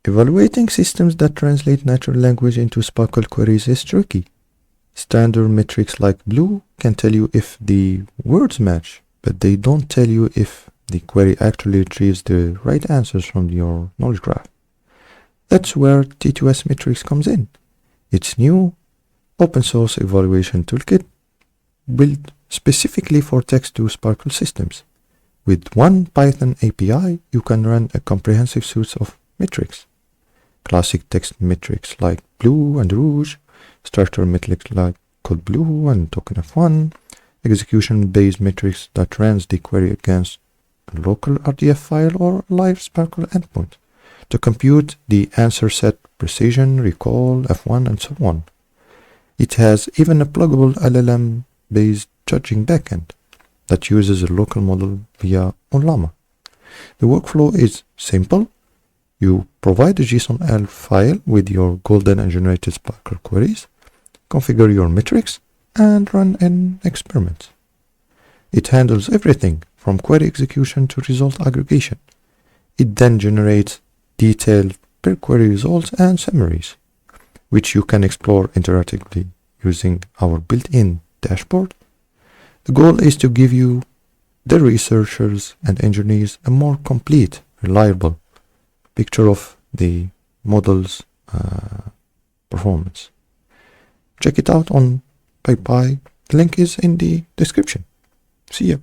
Evaluating systems that translate natural language into SPARQL queries is tricky. Standard metrics like blue can tell you if the words match, but they don't tell you if the query actually retrieves the right answers from your knowledge graph. That's where T2S-Metrics comes in. It's new, open source evaluation toolkit built specifically for text-to-SPARQL systems. With one Python API, you can run a comprehensive suite of metrics. Classic text metrics like blue and rouge, structure metrics like code blue and token f1, execution-based metrics that runs the query against a local RDF file or live SPARQL endpoint to compute the answer set, precision, recall, f1, and so on. It has even a pluggable LLM-based judging backend that uses a local model via Llama. The workflow is simple. You provide a JSON-L file with your golden and generated SPARQL queries, configure your metrics, and run an experiment. It handles everything from query execution to result aggregation. It then generates detailed per query results and summaries, which you can explore interactively using our built-in dashboard. The goal is to give you, the researchers and engineers, a more complete, reliable picture of the model's performance. Check it out on PyPy. The link is in the description. See ya.